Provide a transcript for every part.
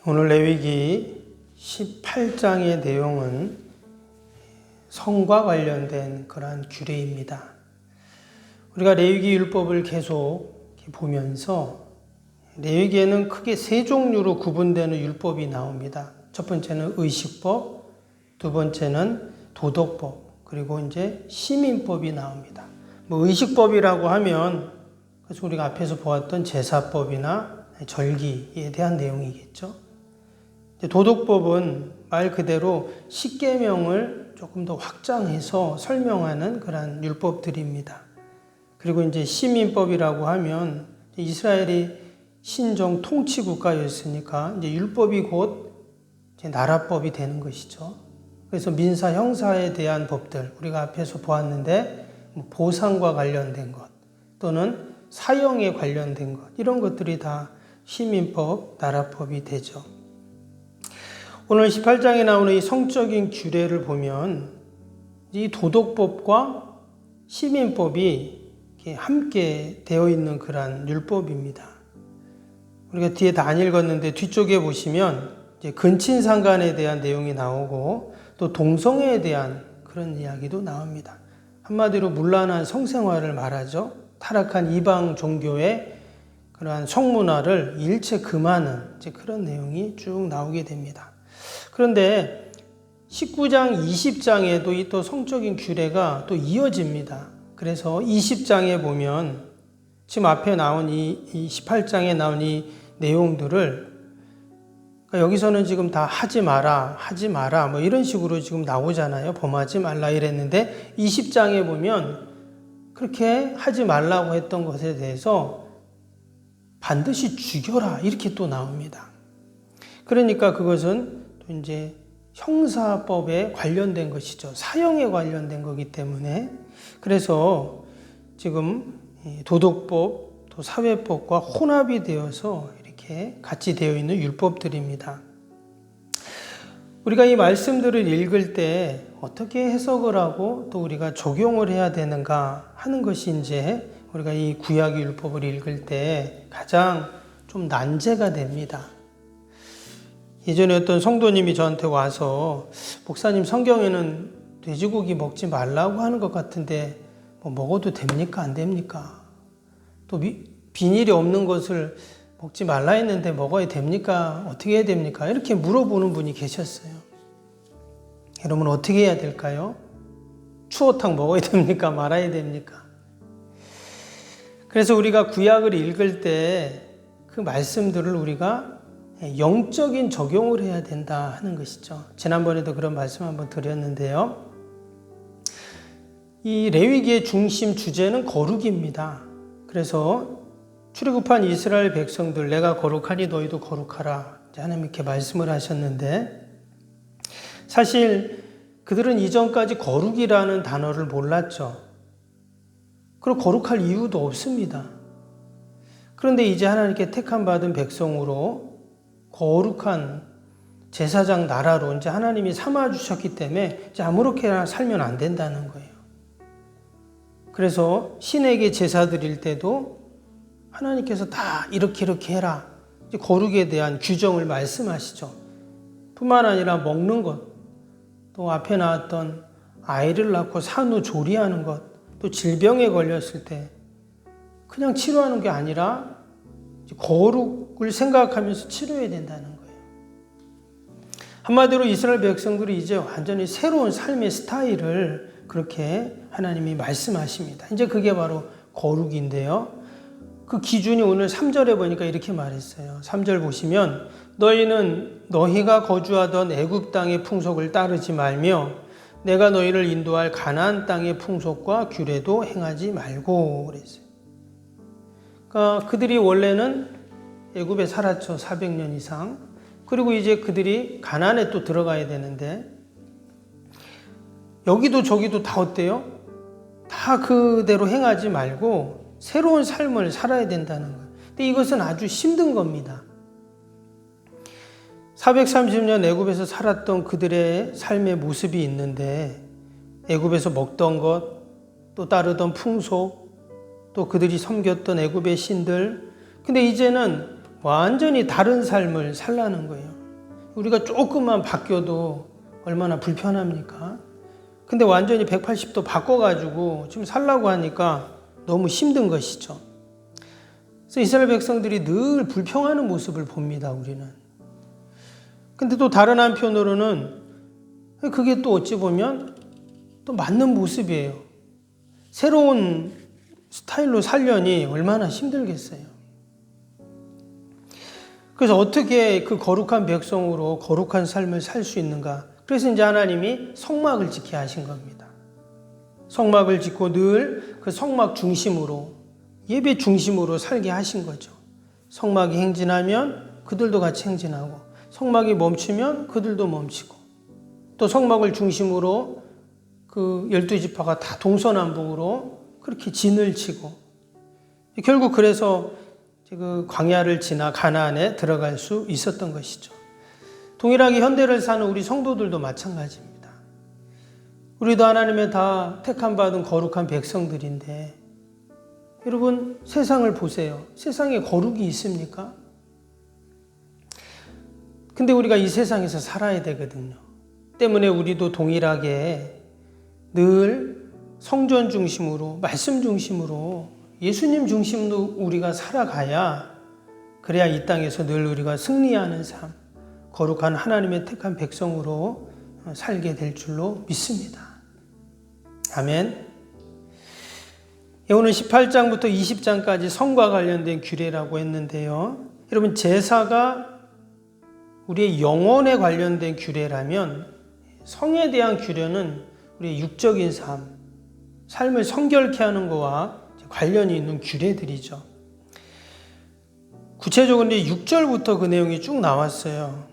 오늘 레위기 18장의 내용은 성과 관련된 그러한 규례입니다. 우리가 레위기 율법을 계속 보면서 레위기에는 크게 세 종류로 구분되는 율법이 나옵니다. 첫 번째는 의식법, 두 번째는 도덕법, 그리고 이제 시민법이 나옵니다. 의식법이라고 하면 그래서 우리가 앞에서 보았던 제사법이나 절기에 대한 내용이겠죠. 도덕법은 말 그대로 십계명을 조금 더 확장해서 설명하는 그런 율법들입니다. 그리고 이제 시민법이라고 하면 이스라엘이 신정 통치 국가였으니까 이제 율법이 곧 이제 나라법이 되는 것이죠. 그래서 민사 형사에 대한 법들 우리가 앞에서 보았는데 보상과 관련된 것 또는 사형에 관련된 것 이런 것들이 다 시민법, 나라법이 되죠. 오늘 18장에 나오는 이 성적인 규례를 보면 이 도덕법과 시민법이 함께 되어 있는 그런 율법입니다. 우리가 뒤에 다 안 읽었는데 뒤쪽에 보시면 이제 근친상간에 대한 내용이 나오고 또 동성애에 대한 그런 이야기도 나옵니다. 한마디로 문란한 성생활을 말하죠. 타락한 이방 종교의 그러한 성문화를 일체 금하는 이제 그런 내용이 쭉 나오게 됩니다. 그런데 19장, 20장에도 이 또 성적인 규례가 또 이어집니다. 그래서 20장에 보면 지금 앞에 나온 이 18장에 나온 이 내용들을 그러니까 여기서는 지금 다 하지 마라 뭐 이런 식으로 지금 나오잖아요. 범하지 말라 이랬는데 20장에 보면 그렇게 하지 말라고 했던 것에 대해서 반드시 죽여라 이렇게 또 나옵니다. 그러니까 그것은 또 이제 형사법에 관련된 것이죠. 사형에 관련된 거기 때문에 그래서 지금 도덕법 또 사회법과 혼합이 되어서 이렇게 같이 되어 있는 율법들입니다. 우리가 이 말씀들을 읽을 때 어떻게 해석을 하고 또 우리가 적용을 해야 되는가 하는 것이 이제 우리가 이 구약 율법을 읽을 때 가장 좀 난제가 됩니다. 예전에 어떤 성도님이 저한테 와서 목사님 성경에는 돼지고기 먹지 말라고 하는 것 같은데 뭐 먹어도 됩니까? 안 됩니까? 또 비닐이 없는 것을 먹지 말라 했는데 먹어야 됩니까? 어떻게 해야 됩니까? 이렇게 물어보는 분이 계셨어요. 여러분 어떻게 해야 될까요? 추어탕 먹어야 됩니까? 말아야 됩니까? 그래서 우리가 구약을 읽을 때 그 말씀들을 우리가 영적인 적용을 해야 된다 하는 것이죠. 지난번에도 그런 말씀 한번 드렸는데요. 이 레위기의 중심 주제는 거룩입니다. 그래서 출애굽한 이스라엘 백성들 내가 거룩하니 너희도 거룩하라 하나님 이렇게 말씀을 하셨는데 사실 그들은 이전까지 거룩이라는 단어를 몰랐죠. 그리고 거룩할 이유도 없습니다. 그런데 이제 하나님께 택함 받은 백성으로 거룩한 제사장 나라로 이제 하나님이 삼아주셨기 때문에 이제 아무렇게나 살면 안 된다는 거예요. 그래서 신에게 제사 드릴 때도 하나님께서 다 이렇게 해라. 이제 거룩에 대한 규정을 말씀하시죠. 뿐만 아니라 먹는 것, 또 앞에 나왔던 아이를 낳고 산후 조리하는 것, 또 질병에 걸렸을 때 그냥 치료하는 게 아니라 거룩을 생각하면서 치료해야 된다는 거예요. 한마디로 이스라엘 백성들이 이제 완전히 새로운 삶의 스타일을 그렇게 하나님이 말씀하십니다. 이제 그게 바로 거룩인데요. 그 기준이 오늘 3절에 보니까 이렇게 말했어요. 3절 보시면 너희는 너희가 거주하던 애굽 땅의 풍속을 따르지 말며 내가 너희를 인도할 가나안 땅의 풍속과 규례도 행하지 말고 그랬어요. 그러니까 그들이 원래는 애굽에 살았죠. 400년 이상. 그리고 이제 그들이 가나안에 또 들어가야 되는데 여기도 저기도 다 어때요? 다 그대로 행하지 말고 새로운 삶을 살아야 된다는 거예요. 근데 이것은 아주 힘든 겁니다. 430년 애굽에서 살았던 그들의 삶의 모습이 있는데 애굽에서 먹던 것, 또 따르던 풍속, 또 그들이 섬겼던 애굽의 신들 근데 이제는 완전히 다른 삶을 살라는 거예요. 우리가 조금만 바뀌어도 얼마나 불편합니까? 근데 완전히 180도 바꿔가지고 지금 살라고 하니까 너무 힘든 것이죠. 그래서 이스라엘 백성들이 늘 불평하는 모습을 봅니다, 우리는. 근데 또 다른 한편으로는 그게 또 어찌 보면 또 맞는 모습이에요. 새로운 스타일로 살려니 얼마나 힘들겠어요. 그래서 어떻게 그 거룩한 백성으로 거룩한 삶을 살 수 있는가? 그래서 이제 하나님이 성막을 짓게 하신 겁니다. 성막을 짓고 늘 그 성막 중심으로, 예배 중심으로 살게 하신 거죠. 성막이 행진하면 그들도 같이 행진하고, 성막이 멈추면 그들도 멈추고, 또 성막을 중심으로 그 12지파가 다 동서남북으로 그렇게 진을 치고, 결국 그래서 그 광야를 지나 가나안에 들어갈 수 있었던 것이죠. 동일하게 현대를 사는 우리 성도들도 마찬가지입니다. 우리도 하나님의 다 택함받은 거룩한 백성들인데, 여러분 세상을 보세요. 세상에 거룩이 있습니까? 근데 우리가 이 세상에서 살아야 되거든요. 때문에 우리도 동일하게 늘 성전 중심으로, 말씀 중심으로, 예수님 중심으로 우리가 살아가야, 그래야 이 땅에서 늘 우리가 승리하는 삶, 거룩한 하나님의 택한 백성으로 살게 될 줄로 믿습니다. 아멘. 오늘 18장부터 20장까지 성과 관련된 규례라고 했는데요. 여러분, 제사가 우리의 영혼에 관련된 규례라면 성에 대한 규례는 우리의 육적인 삶을 성결케 하는 것과 관련이 있는 규례들이죠. 구체적으로 이제 6절부터 그 내용이 쭉 나왔어요.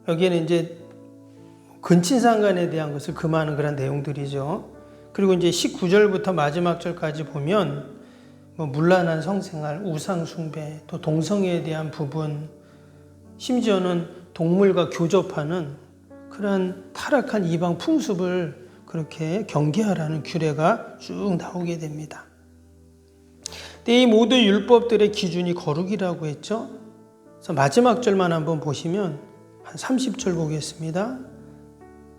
여기에는 이제 근친상간에 대한 것을 금하는 그런 내용들이죠. 그리고 이제 19절부터 마지막 절까지 보면 문란한 성생활, 우상숭배, 또 동성애에 대한 부분, 심지어는 동물과 교접하는 그런 타락한 이방 풍습을 그렇게 경계하라는 규례가 쭉 나오게 됩니다. 근데 이 모든 율법들의 기준이 거룩이라고 했죠. 그래서 마지막 절만 한번 보시면 한 30절 보겠습니다.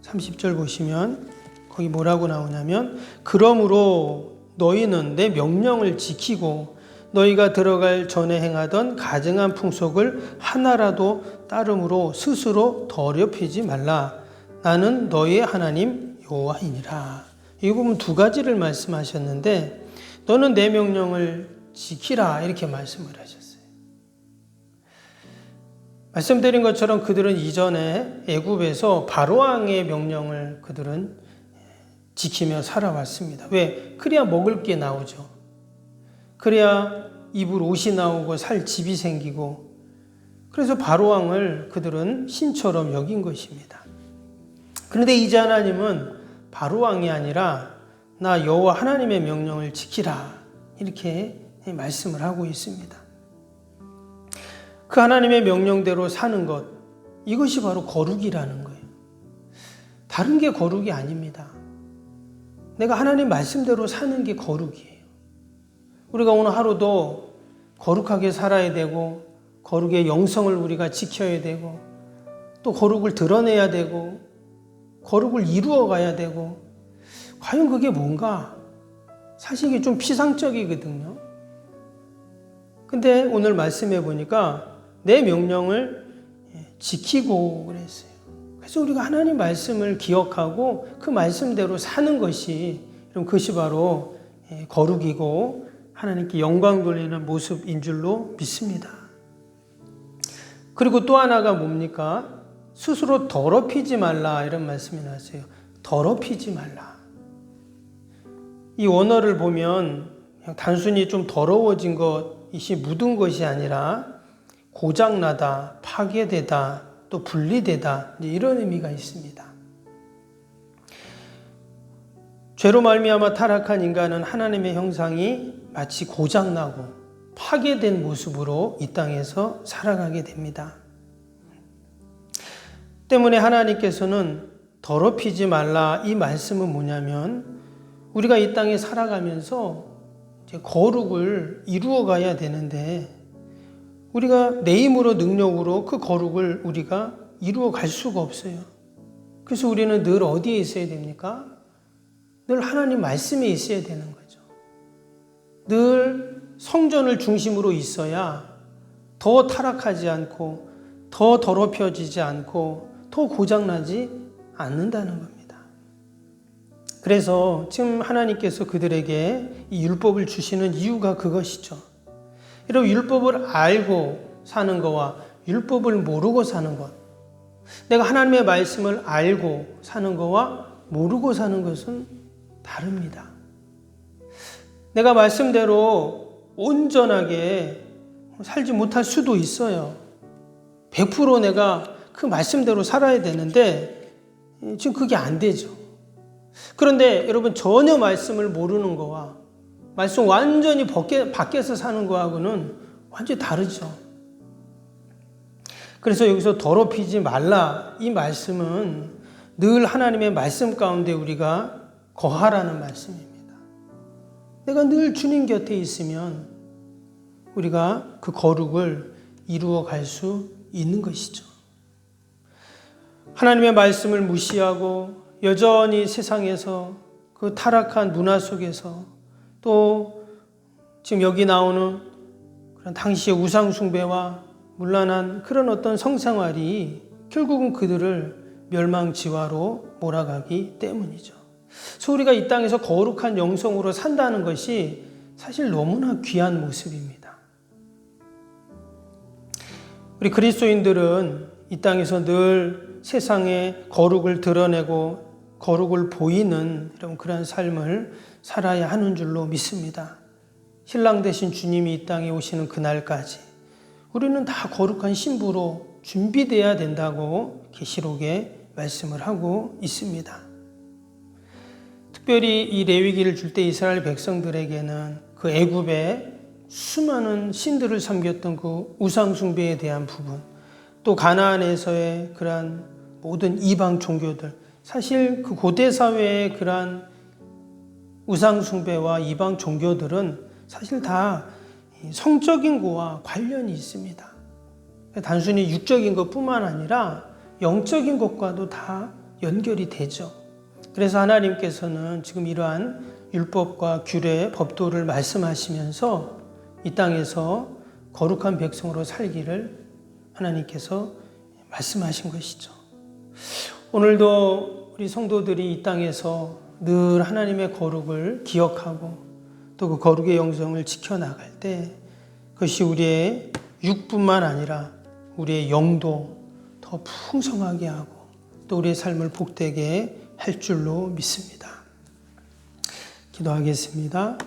30절 보시면 거기 뭐라고 나오냐면, 그러므로 너희는 내 명령을 지키고 너희가 들어갈 전에 행하던 가증한 풍속을 하나라도 따름으로 스스로 더럽히지 말라. 나는 너희의 하나님 여호와이니라. 이 부분 두 가지를 말씀하셨는데, 너는 내 명령을 지키라 이렇게 말씀을 하셨어요. 말씀드린 것처럼 그들은 이전에 애굽에서 바로왕의 명령을 그들은 지키며 살아왔습니다. 왜? 그래야 먹을 게 나오죠. 그래야 입을 옷이 나오고 살 집이 생기고, 그래서 바로왕을 그들은 신처럼 여긴 것입니다. 그런데 이제 하나님은 바로왕이 아니라 나 여호와 하나님의 명령을 지키라 이렇게 말씀을 하고 있습니다. 그 하나님의 명령대로 사는 것, 이것이 바로 거룩이라는 거예요. 다른 게 거룩이 아닙니다. 내가 하나님 말씀대로 사는 게 거룩이에요. 우리가 오늘 하루도 거룩하게 살아야 되고, 거룩의 영성을 우리가 지켜야 되고, 또 거룩을 드러내야 되고, 거룩을 이루어 가야 되고, 과연 그게 뭔가? 사실 이게 좀 피상적이거든요. 근데 오늘 말씀해 보니까 내 명령을 지키고 그랬어요. 그래서 우리가 하나님 말씀을 기억하고 그 말씀대로 사는 것이, 그것이 바로 거룩이고 하나님께 영광 돌리는 모습인 줄로 믿습니다. 그리고 또 하나가 뭡니까? 스스로 더럽히지 말라 이런 말씀이 나왔어요. 더럽히지 말라. 이 원어를 보면 그냥 단순히 좀 더러워진 것이 묻은 것이 아니라 고장나다, 파괴되다, 또 분리되다, 이런 의미가 있습니다. 죄로 말미암아 타락한 인간은 하나님의 형상이 마치 고장나고 파괴된 모습으로 이 땅에서 살아가게 됩니다. 때문에 하나님께서는 더럽히지 말라, 이 말씀은 뭐냐면, 우리가 이 땅에 살아가면서 이제 거룩을 이루어 가야 되는데, 우리가 내 힘으로 능력으로 그 거룩을 우리가 이루어 갈 수가 없어요. 그래서 우리는 늘 어디에 있어야 됩니까? 늘 하나님 말씀에 있어야 되는 거죠. 늘 성전을 중심으로 있어야 더 타락하지 않고 더 더럽혀지지 않고 더 고장나지 않는다는 겁니다. 그래서 지금 하나님께서 그들에게 이 율법을 주시는 이유가 그것이죠. 여러분, 율법을 알고 사는 것과 율법을 모르고 사는 것, 내가 하나님의 말씀을 알고 사는 것과 모르고 사는 것은 다릅니다. 내가 말씀대로 온전하게 살지 못할 수도 있어요. 100% 내가 그 말씀대로 살아야 되는데 지금 그게 안 되죠. 그런데 여러분, 전혀 말씀을 모르는 거와 말씀 완전히 밖에서 사는 거하고는 완전히 다르죠. 그래서 여기서 더럽히지 말라, 이 말씀은 늘 하나님의 말씀 가운데 우리가 거하라는 말씀입니다. 내가 늘 주님 곁에 있으면 우리가 그 거룩을 이루어 갈 수 있는 것이죠. 하나님의 말씀을 무시하고 여전히 세상에서 그 타락한 문화 속에서 또 지금 여기 나오는 그런 당시의 우상숭배와 문란한 그런 어떤 성생활이 결국은 그들을 멸망지화로 몰아가기 때문이죠. 그래서 우리가 이 땅에서 거룩한 영성으로 산다는 것이 사실 너무나 귀한 모습입니다. 우리 그리스도인들은 이 땅에서 늘 세상에 거룩을 드러내고 거룩을 보이는 이런 그런 삶을 살아야 하는 줄로 믿습니다. 신랑 되신 주님이 이 땅에 오시는 그날까지 우리는 다 거룩한 신부로 준비되어야 된다고 계시록에 말씀을 하고 있습니다. 특별히 이 레위기를 줄 때 이스라엘 백성들에게는 그 애굽에 수많은 신들을 섬겼던 그 우상 숭배에 대한 부분, 또 가나안에서의 그러한 모든 이방 종교들, 사실 그 고대 사회의 그러한 우상 숭배와 이방 종교들은 사실 다 성적인 거와 관련이 있습니다. 단순히 육적인 것뿐만 아니라 영적인 것과도 다 연결이 되죠. 그래서 하나님께서는 지금 이러한 율법과 규례, 법도를 말씀하시면서 이 땅에서 거룩한 백성으로 살기를 하나님께서 말씀하신 것이죠. 오늘도 우리 성도들이 이 땅에서 늘 하나님의 거룩을 기억하고 또 그 거룩의 영성을 지켜나갈 때 그것이 우리의 육뿐만 아니라 우리의 영도 더 풍성하게 하고 또 우리의 삶을 복되게 할 줄로 믿습니다. 기도하겠습니다.